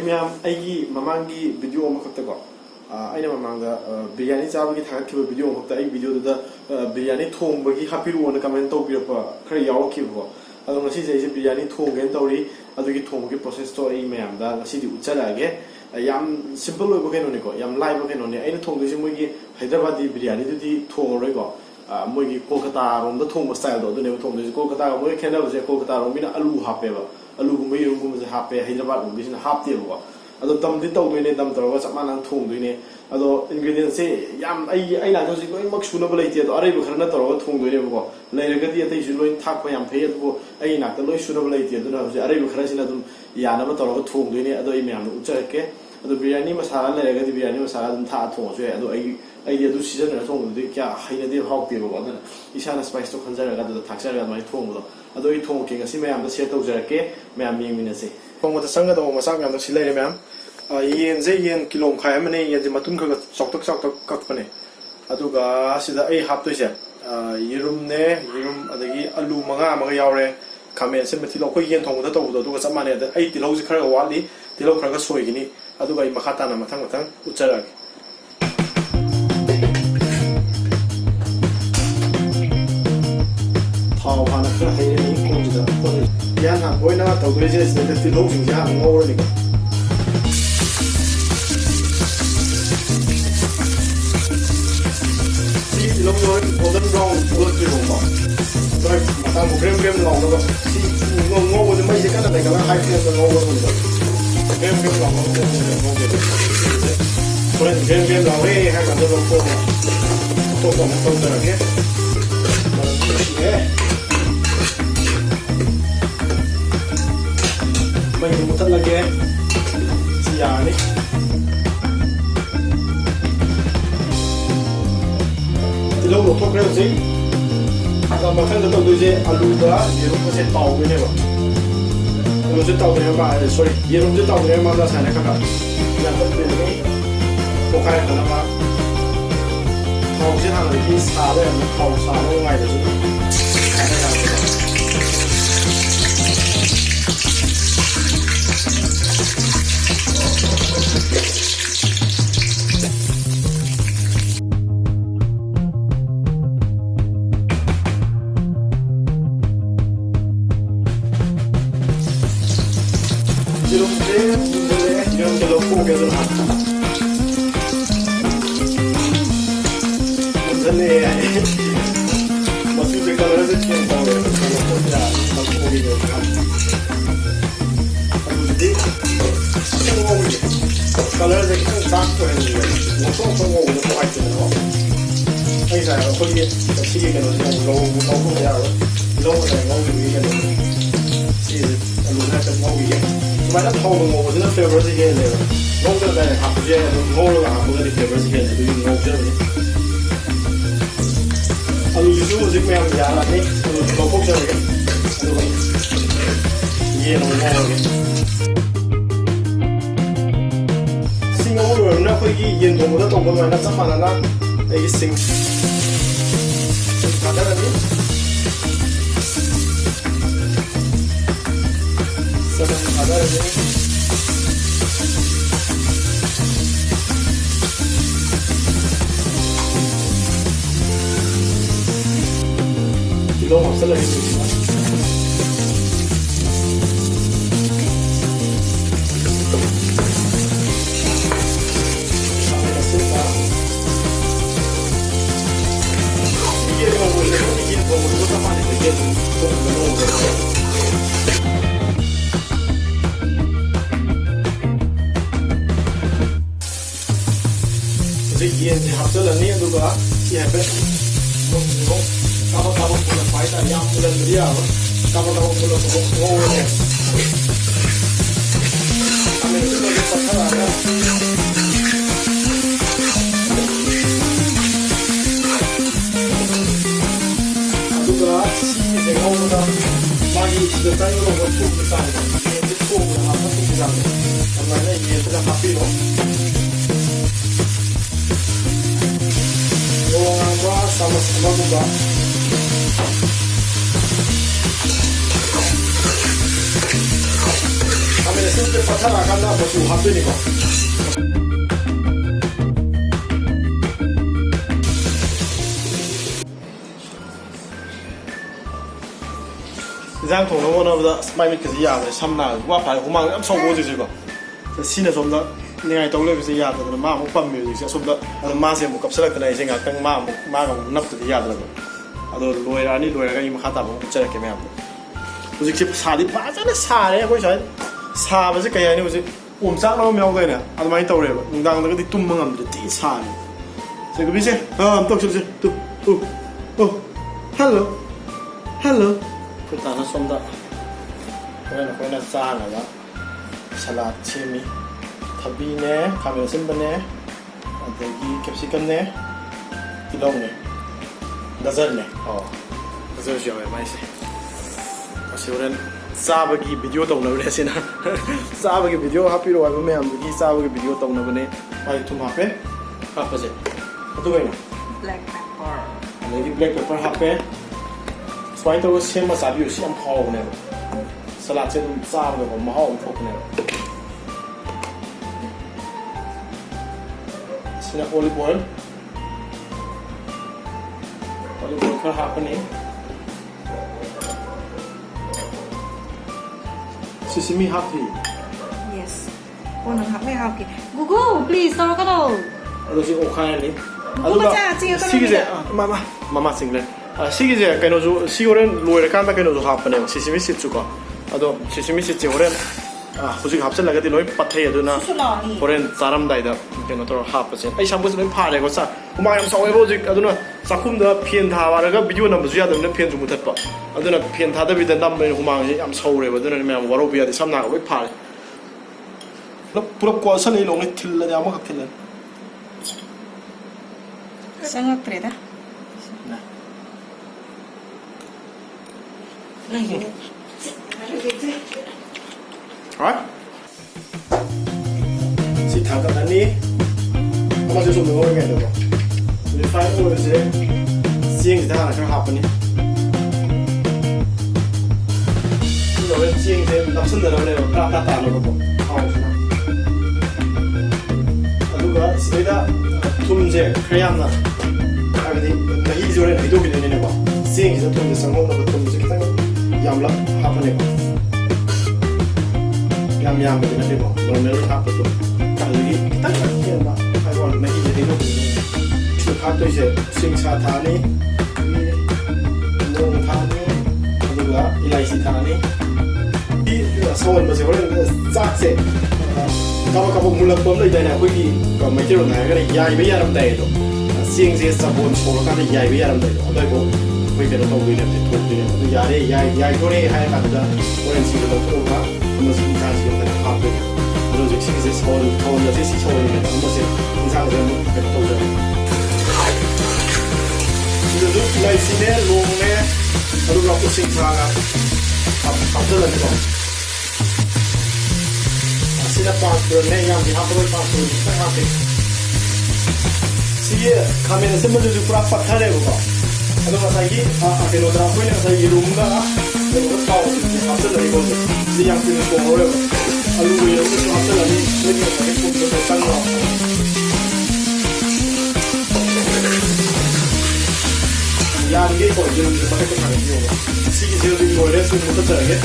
Ma'am ममांगी video अमखक्तको अैना ममांगदा बिरयानी चाबगी थागखिबा वीडियो अमखक्ता वीडियोदा बिरयानी थोंबगी हापिरुओना कमेंट तौबिरपा खरा यावखिबको अदो ngasi je biryani thongen tawri adugi thonggi process to ai ma'am दा ngasi di ucharage yam simple oi bokeno ni ko yam lai bokeno ni aina thongdi je moigi hyderabad di biryani du di thongoroi ko moigi kolkata rom da thongba style do ne thongdi kolkata ga moi khena je kolkata rom bina alu hape ba alu gumai rom gum je hape hyderabad rom bisina hapte ba ado dam di taw doine dam tawga chapma thong doine ado ingredients se yam ai la josi loi mak suna ba leite ado arai ba kharna tawga thong doine ba leiraga di atai ju loi thak pa yam phei ado ai nak ta loi suna ba leite ado na arai ba khara sina dum yana ba tawga thong doine ado ai myam uchake ado biryani masala leiraga di biryani masala dum tha thong so ado ai adu season na thong du kya haina de hawk pe ba na isana spice to khanjara ga da thaksara ga mai thong do ado I thong ke ngasi myam da share tau jarake myam yeng mina se thong da sanga da masak myam da silai myam yen je yen kilo khai mane yen je matun kha chok tok kak pane aduga sida ai hap to se yirum adagi alu maga yaure khamen se methilo khoi yen thong da to do aduga chamane da ai tilo ji khara wali tilo khara ga soi gini aduga I makhata na mathang uchara thao hana khara hai ni kong da to yan ha boina to do je se da tilo jing ja ngor ni long golden brown good to go. So I'm game long go. See no with the magic kind of like a high place and over the game long go. Game long way have another phone. Again. May mutan lagi. Siya ni. Lo to kre ji aga makhan da to je alu da yerum ko se taw be ne ba lo je taw ne ba sorry yerum je taw ne ma da sa ne ka ya to be ne ko khai da ma taw je ha ne ki sa ba ne taw sa no ngai da ju Yang kalau kau kena nak, macam ni, masih berkalor saja yang kau kalau kau tidak nak kau ini kan. Jadi, semua ini kalor saja kan tak tu yang ni, semua ini kau aja nak. Ini saya kau ni sih kalau yang kau dia, kau ini kan, sih kalau nak kau ini. Mana tahu mau buat flavor sih kan ni, mau tu dah apa je, mau lah apa jadi flavor sih kan, jadi mau je ni. Alu justru musik yang jalan ni, kau pun jadi kan, ye mau ni. Singapura nak pergi yen tu muda tu pun mana sama mana, sing. Ada lagi. Ada lagi. Kilo masala ini. Yen di hafsal ni juga siapa mungkin kalau punya faedah yang bulan dia kalau punya ngomong kami itu lagi pasal ada juga si ngomong dah lagi sudah tahu orang tu besar ini tu apa tu besar namanya ini sudah happy loh. Sama-sama juga. Kami 이제 바타 나간다 버스 합되니까 이장 통로 원어보다 스파이미까지 야들 삼나 와 발 고망 엄청 오지지고 시내 좀더 내가 떠올려서 야들 마음 못 뮤직 좀더 마세 못 갑살았다 이제 약간 마음 납도 야들 아도 로이라니 로이가 이 마다 뭐 저렇게 매고 hꯧꯖꯤꯛꯁꯤ ꯁꯥꯗꯤ ꯐꯖꯅ ꯁꯥꯔꯦ ꯑꯩꯈꯣꯏ ꯁ꯭ꯋꯥꯏꯗ ꯁꯥꯕꯁꯦ ꯀꯩ ꯍꯥꯏꯅꯤ ꯍꯧꯖꯤꯛ ꯑꯣꯝꯆꯥꯛꯅꯕ ꯑꯃ ꯌꯥꯎꯗꯣꯏꯅꯦ ꯑꯗꯨꯃꯥꯏꯅ ꯇꯧꯔꯦꯕ ꯅꯨꯡꯗꯥꯡꯗꯒꯗꯤ ꯇꯨꯝꯕ ꯉꯝꯗ꯭ꯔꯦ ꯊꯤ ꯁꯥꯔꯦ ꯁꯦ ꯒꯕꯤꯁꯦ ꯑꯝ ꯇꯧꯁꯤꯜꯂꯁꯦ ꯇꯨ ꯍꯜꯂꯣ ꯍꯜꯂꯣ ꯑꯩꯈꯣꯏ ꯇꯥꯅ ꯁꯣꯝꯗ ꯍꯣꯔꯦꯟ ꯑꯩꯈꯣꯏꯅ ꯆꯥꯅꯕ ꯁꯂꯥꯗ ꯁꯦꯝꯃꯤ ꯊꯕꯤꯅꯦ ꯈꯥꯃꯦꯟ ꯑꯁꯤꯟꯕꯅꯦ ꯑꯗꯒꯤ ꯀꯦꯞꯁꯤꯀꯝꯅꯦ ꯇꯤꯜꯍꯧꯅꯦ ꯒꯖꯔꯅꯦ ꯒꯖꯔꯁꯨ ꯌꯥꯎꯋꯦ ꯃꯥꯏꯁꯦ ꯑꯁꯤ ꯍꯣꯔꯦꯟ ꯆꯥꯕꯒꯤ ꯚꯤꯗꯤꯑꯣ ꯇꯧꯅꯕꯅꯦ ꯑꯁꯤꯅ ꯆꯥꯕꯒꯤ ꯚꯤꯗꯤꯑꯣ ꯍꯥꯞꯄꯤꯔꯣ ꯍꯥꯏꯕ ꯃꯌꯥꯝꯗꯨꯒꯤ ꯆꯥꯕꯒꯤ ꯚꯤꯗꯤꯑꯣ ꯇꯧꯅꯕꯅꯦ ꯃꯥꯒꯤ ꯊꯨꯝ ꯍꯥꯞꯄꯦ ꯍꯥꯞꯄꯁꯦ ꯑꯗꯨꯒ ꯑꯩꯅ black pepper ꯑꯗꯒꯤ ꯕ꯭ꯂꯦꯛ ꯄꯦꯄꯔ ꯍꯥꯞꯄꯦ ꯁꯨꯃꯥꯏꯅ ꯇꯧꯔꯒ ꯁꯦꯝꯃ ꯆꯥꯕꯤꯌꯨ ꯁꯤ ꯌꯥꯝ ꯍꯥꯎꯕꯅꯦꯕ ꯁꯂꯥꯗꯁꯦ ꯑꯗꯨꯝ ꯆꯥꯕꯗꯀꯣ ꯃꯍꯥꯎ ꯑꯃ ꯊꯣꯛꯄꯅꯦꯕ ꯁꯤꯅ ꯑꯣꯂꯤꯚ ꯑꯣꯏꯜ ꯈꯔ ꯍꯥꯞꯄꯅꯤ Sesame happy. yes con hấp mấy học kì Google please tao có đâu Aduh si okhaya ni. Google cha chi ka sige je mama single. Sige je kaino ju si oren loira kan da kaino ju hapane sesame seed chu ko. Ado sesame seed je oren hujik hapsen lagadi loi pathai aduna oren charam dai da kaino tor hapase. Ai sambu loi phare ko sa. Uma yam sawe hujik aduna sakhum da phian tha waraga video nam ju ya da phian ju muthat pa. Aduna phian tha da bi da nam mai humang ji am saure ba aduna me waro bi ya di samna loi phare. Nó pura quasa nei long nei thilla da ma ka thilla. sangat treda Alright. Si thangkat ani masih sumber orang yang ada. Refine oil je, siang kita nak kena apa ni? Ini orang siang je, nafsu dalam ni, kerana tak tahu apa. Awak sana. Aduga, sebeda tum je, kerjaan na. Agak nahi je orang hidup ini ni apa. Siang je tum je sanggup nak tum je kita yang lah apa ni apa. Yang begini ni apa, normal apa tu. Kalau ni kita tak kira apa. Kalau nahi je hidup ini. Kato je sing sa thani nong thani aduga ilaisi thani di sawal base horen chak se kaba mulak pom lai dana koi ki ka maitero na ga yai be yaram dai to sing je sabon chol ka yai be yaram dai to adai ko koi ke to wi ne to wi ne to yare yai to re hai ka da horen si to to ka mo si ta si ta ha pe ro je sing je sawal thon je si sawal ne mo se insang je mo ke to je Itu mulai sini longnya, baru aku sing sangat apa lagi tu? Sini pasturnya yang dihapus pastur sangat baik. Sini kami nasi menuju berapa kali buka? Aduh lagi, akhir orang pun yang saya rumah lah, orang tahu pastur lagi bos. Sini yang punya pengorek, aduh yang itu pastur lagi, ini yang saya pun betul lah. यार ये कौन जो मुझे पता तो खाने नहीं होगा सीखी जो भी बोले सुन मुझे चाहिए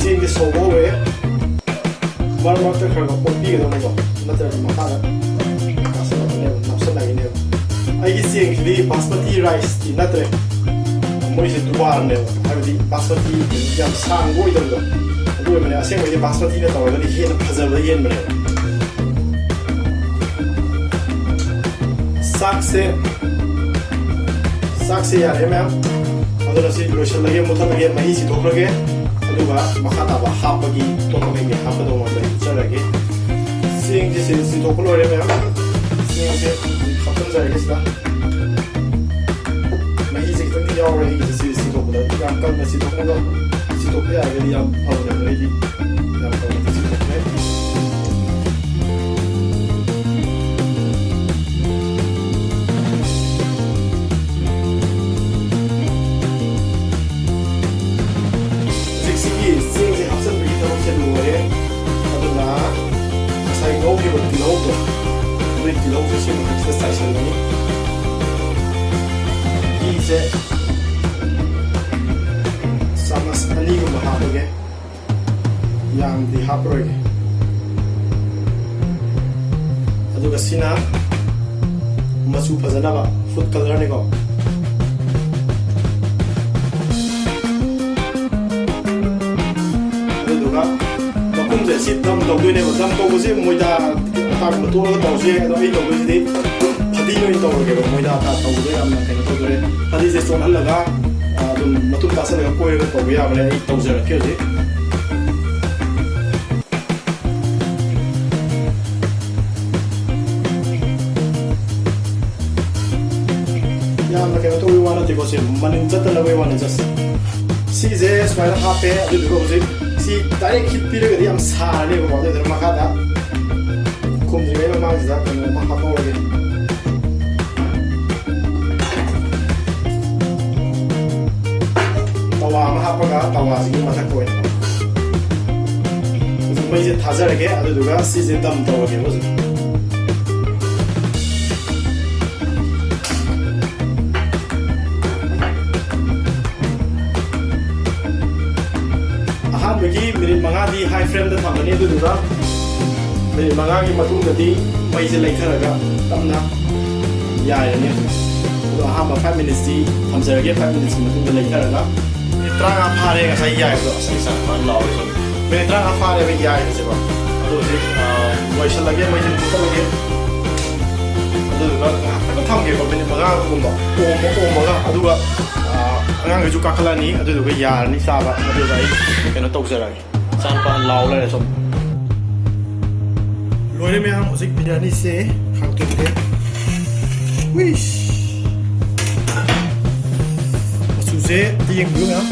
जिनके सोबो वे बार तक खड़ा पॉपी के दोनों को मतलब मखा है ऐसा नहीं नफ्स लगी नहीं आई किसी एक लिए बासमती राइस की नत्रे मुझे से दोबारा नहीं है अभी बासमती जब सांगो इधर लो तो मैंने ऐसे मुझे बासमती ने तो वाला ये ना फजल ये मैंने साग से Saksi ya, memang. Ada nasi lotion lagi, mutar lagi, mahi si dok lagi. Aduh bah, makan apa? Hap lagi, tok lagi, hap dong ada, cer lagi. Siang je si dok lagi memang. Siang je, kapan saya lagi sudah. Mahi si kita ni jauh lagi si dok lagi. Yang kan si dok ya, jadi yang awal lagi. Yang kan si dok lagi. Sing si hapsen bagi tahu saya dulu ya. ꯇꯤꯜꯍꯧꯁꯦ ꯁꯤ ꯃꯊꯛꯁꯤꯗ ꯆꯥꯏꯁꯤꯜꯂꯅꯤ ꯘꯤꯁꯦ ꯆꯥꯃꯁ 2ꯒꯨꯝꯕ ꯍꯥꯞꯄꯒꯦ ꯌꯥꯝꯗꯤ ꯍꯥꯞꯄꯔꯣꯏꯒꯦ ꯑꯗꯨꯒ ꯁꯤꯅ ꯃꯆꯨ ꯐꯖꯅꯕ food ꯀꯂꯔꯅꯤꯀꯣ ꯑꯗꯨꯗꯨꯒ ꯃꯈꯨꯝꯁꯦ ꯁꯤ ꯗꯝ ꯇꯧꯗꯣꯏꯅꯦꯕ ꯗꯝ ꯇꯧꯕꯁꯦ ꯃꯣꯏꯗꯥ ꯑꯇꯥꯒꯨꯝꯕ ꯇꯣꯛꯑꯒ ꯇꯧꯁꯦ ꯑꯗꯣ ꯑꯩ ꯇꯧꯗꯣꯏꯁꯤꯗꯤ ꯐꯗꯤ ꯑꯣꯏꯅ ꯇꯧꯔꯒꯦꯕ ꯃꯣꯏꯗꯥ ꯑꯇꯥ ꯇꯧꯕꯗꯣ ꯌꯥꯝꯅ ꯀꯩꯅꯣ ꯇꯧꯗꯣꯔꯦ ꯐꯗꯤꯁꯦ ꯆꯣꯠꯍꯜꯂꯒ ꯑꯗꯨꯝ ꯃꯇꯨꯡ ꯇꯥꯁꯜꯂꯒ ꯀꯣꯏꯔꯒ ꯇꯧꯕ ꯌꯥꯕꯅꯦ ꯑꯩ ꯇꯧꯖꯔꯛꯀꯦ ꯍꯧꯖꯤꯛ ꯌꯥꯝꯅ ꯀꯩꯅꯣ ꯇꯧꯕꯒꯤ ꯋꯥ ꯅꯠꯇꯦꯀꯣ ꯁꯤ ꯃꯅꯤꯟ ꯆꯠꯇꯅꯕꯒꯤ ꯋꯥꯅꯤ ꯖꯁ ꯁꯤꯁꯦ ꯁꯨꯃꯥꯏꯅ ꯍꯥꯞꯄꯦ ꯑꯗꯨꯗꯨꯒ ꯍꯧꯖꯤꯛ ꯁꯤ ꯗꯥꯏꯔꯦꯛ ꯍꯤꯠ ꯄꯤꯔꯒꯗꯤ ꯌꯥꯝ ꯁꯥꯔꯅꯦꯕꯀꯣ ꯑꯗꯨꯗꯨꯅ ꯃꯈꯥꯗ ꯈꯨꯝꯗ꯭ꯔꯤꯉꯩ ꯃꯃꯥꯡꯁꯤꯗ ꯀꯩꯅꯣꯝꯃ ꯍꯥꯞꯍꯧꯔꯒꯦ ꯇꯋꯥ ꯑꯃ ꯍꯥꯞꯄꯒ ꯇꯋꯥꯁꯤꯒꯤ ꯃꯊꯛꯇ ꯑꯣꯏꯅ ꯍꯧꯖꯤꯛ ꯃꯩꯁꯦ ꯊꯥꯖꯔꯒꯦ ꯑꯗꯨꯗꯨꯒ ꯁꯤꯁꯦ ꯗꯝ ꯇꯧꯔꯒꯦ ꯍꯧꯖꯤꯛ ꯑꯍꯥꯟꯕꯒꯤ ꯃꯤꯅꯤꯠ 5ꯗꯤ ꯍꯥꯏ ꯐ꯭ꯂꯦꯝꯗ ꯊꯝꯃꯅꯤ ꯑꯗꯨꯗꯨꯒ ꯃꯤꯅꯤꯠ 5ꯒꯤ ꯃꯇꯨꯡꯗꯗꯤ ꯃꯩꯁꯦ ꯂꯩꯊꯔꯒ ꯇꯞꯅ ꯌꯥꯏꯔꯅꯤ ꯑꯗꯣ ꯑꯍꯥꯟꯕ 5 ꯃꯤꯅꯤꯠꯁꯇꯤ ꯊꯝꯖꯔꯒꯦ 5 ꯃꯤꯅꯤꯠꯁꯀꯤ ꯃꯇꯨꯡꯗ ꯂꯩꯊꯔꯒ ꯃꯤꯅꯤꯠ 35 ꯐꯥꯔꯦ ꯉꯁꯥꯏ ꯌꯥꯏꯕꯗꯣ ꯑꯁ ꯑꯩ ꯁꯥꯟꯅ ꯂꯥꯎꯔꯦ ꯁꯨꯝ ꯃꯤꯅꯤꯠ 35 ꯐꯥꯔꯦꯕ ꯌꯥꯏꯕꯁꯦꯀꯣ ꯑꯗꯣ ꯍꯧꯖꯤꯛ ꯂꯣꯏꯁꯤꯜꯂꯒꯦ ꯃꯩꯁꯦ ꯃꯨꯠꯊꯠꯂꯒꯦ ꯑꯗꯨꯗꯨꯒ ꯉꯥꯏꯍꯥꯛꯇꯪ ꯊꯝꯒꯦꯀꯣ ꯃꯤꯅꯤꯠ 5ꯒꯨꯝꯕ ꯑꯣꯝꯃꯒ ꯑꯗꯨꯒ ꯑꯉꯥꯡꯈꯩꯁꯨ ꯀꯥꯈꯠꯂꯅꯤ ꯑꯗꯨꯗꯨꯒ ꯌꯥꯔꯅꯤ ꯆꯥꯕ ꯑꯗꯨꯒ ꯑꯩ ꯀꯩꯅꯣ ꯇꯧꯖꯔꯒꯦ ꯏꯆꯥꯅꯨꯄꯥ ꯂꯥꯎ ꯂꯩꯔꯦ ꯁꯨꯝ ꯂꯣꯏꯔꯦ ꯃꯌꯥꯝ ꯍꯧꯖꯤꯛ ꯕꯤꯔꯌꯥꯅꯤꯁꯦ ꯍꯥꯡꯇꯣꯛꯀꯦ ꯋꯤꯁ ꯃꯆꯨꯁꯦ ꯌꯦꯡꯕꯤꯌꯨ ꯃꯌꯥꯝ